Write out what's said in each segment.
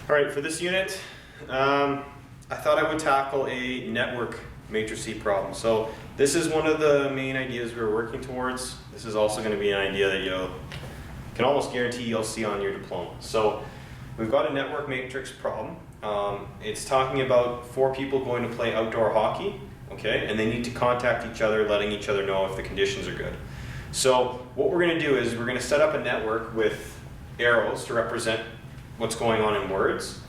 All right, for this unit, I thought I would tackle a network matrices problem. So this is one of the main ideas we're working towards. This is also going to be an idea that you can almost guarantee you'll see on your diploma. So we've got a network matrix problem. It's talking about 4 people going to play outdoor hockey, okay, and they need to contact each other, letting each other know if the conditions are good. So what we're going to do is we're going to set up a network with arrows to represent what's going on in words,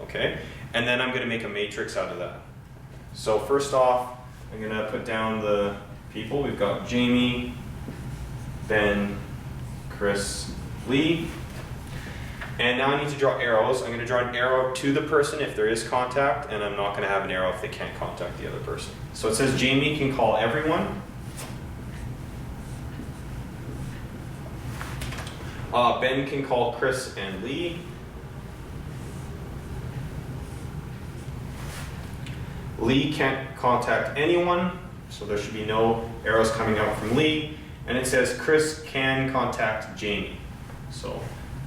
okay, and then I'm going to make a matrix out of that. So first off, I'm going to put down the people. We've got Jamie, Ben, Chris, Lee. And now I need to draw arrows. I'm going to draw an arrow to the person if there is contact, and I'm not going to have an arrow if they can't contact the other person. So it says Jamie can call everyone. Ben can call Chris and Lee. Lee can't contact anyone, so there should be no arrows coming out from Lee. And it says Chris can contact Jamie. So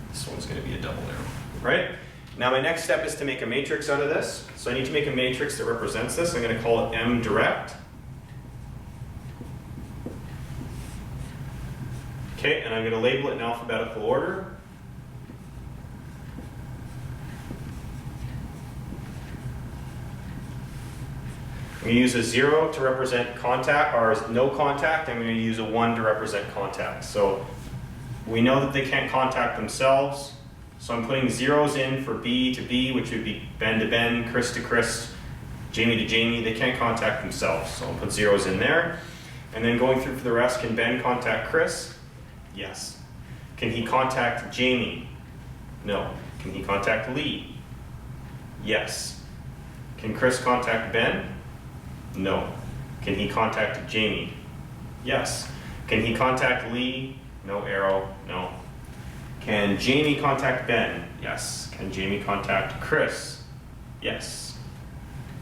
this one's going to be a double arrow, right? Now my next step is to make a matrix out of this. So I need to make a matrix that represents this. I'm going to call it M direct. Okay, and I'm going to label it in alphabetical order. I'm going to use a 0 to represent contact, or no contact. I'm going to use a 1 to represent contact. So we know that they can't contact themselves. So I'm putting zeros in for B to B, which would be Ben to Ben, Chris to Chris, Jamie to Jamie. They can't contact themselves, so I'll put zeros in there. And then going through for the rest, can Ben contact Chris? Yes. Can he contact Jamie? No. Can he contact Lee? Yes. Can Chris contact Ben? No. Can he contact Jamie? Yes. Can he contact Lee? No arrow, no. Can Jamie contact Ben? Yes. Can Jamie contact Chris? Yes.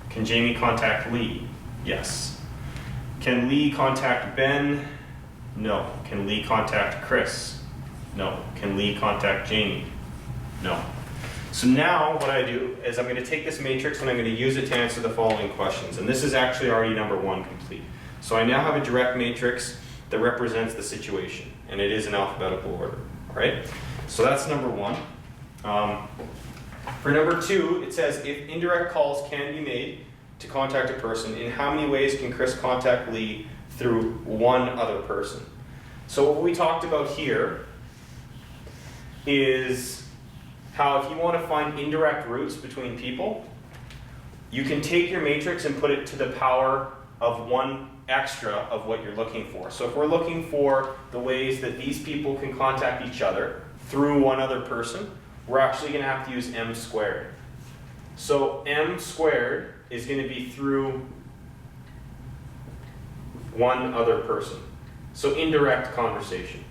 Can Jamie contact Lee? Yes. Can Lee contact Ben? No. Can Lee contact Chris? No. Can Lee contact Jamie? No. So now what I do is I'm going to take this matrix and I'm going to use it to answer the following questions. And this is actually already number 1 complete. So I now have a direct matrix that represents the situation. And it is in alphabetical order. All right? So that's number 1. For number 2, it says if indirect calls can be made to contact a person, in how many ways can Chris contact Lee through one other person? So what we talked about here is how if you want to find indirect routes between people, you can take your matrix and put it to the power of 1 extra of what you're looking for. So if we're looking for the ways that these people can contact each other through one other person, we're actually going to have to use m squared. So m squared is going to be through 1 other person. So indirect conversation.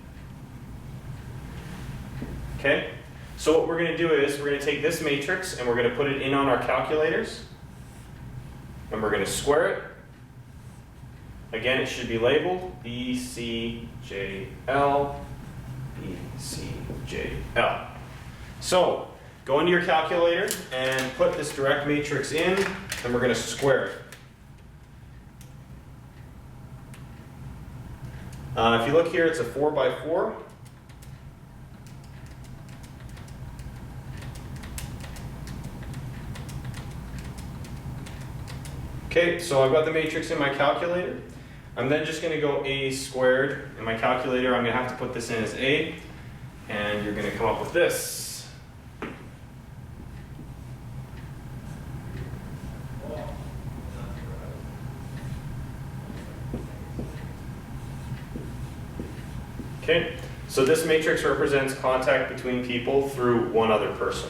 Okay? So what we're going to do is we're going to take this matrix and we're going to put it in on our calculators. And we're going to square it. Again, it should be labeled B, C, J, L, B, C, J, L. So go into your calculator and put this direct matrix in, and we're going to square it. If you look here, it's a 4 by 4. Okay, so I've got the matrix in my calculator. I'm then just going to go a squared. In my calculator, I'm going to have to put this in as a, and you're going to come up with this. Okay, so this matrix represents contact between people through 1 other person.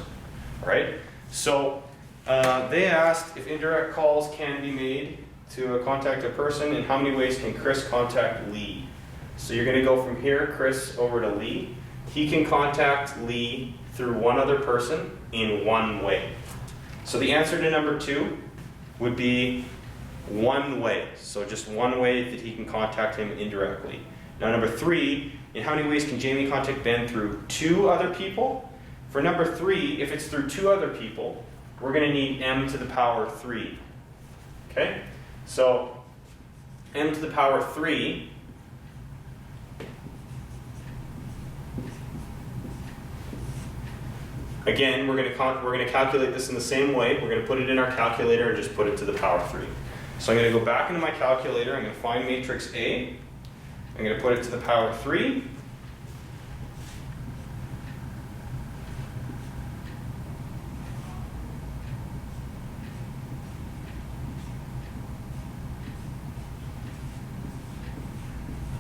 All right, so they asked if indirect calls can be made to contact a person, and how many ways can Chris contact Lee? So you're going to go from here, Chris, over to Lee. He can contact Lee through 1 other person in 1 way. So the answer to number 2 would be 1 way. So just 1 way that he can contact him indirectly. Now number 3, in how many ways can Jamie contact Ben through 2 other people? For number 3, if it's through 2 other people, we're going to need m to the power 3. Okay? So m to the power 3 again, we're going to calculate this in the same way. We're going to put it in our calculator and just put it to the power 3. So I'm going to go back into my calculator. I'm going to find matrix A. I'm going to put it to the power 3.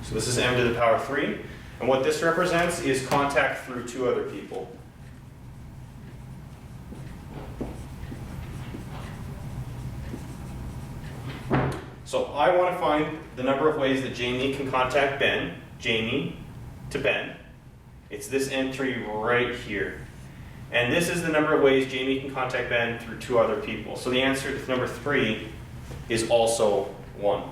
So this is m to the power 3. And what this represents is contact through 2 other people. So I want to find the number of ways that Jamie can contact Ben, Jamie to Ben. It's this entry right here. And this is the number of ways Jamie can contact Ben through 2 other people. So the answer to number 3 is also 1.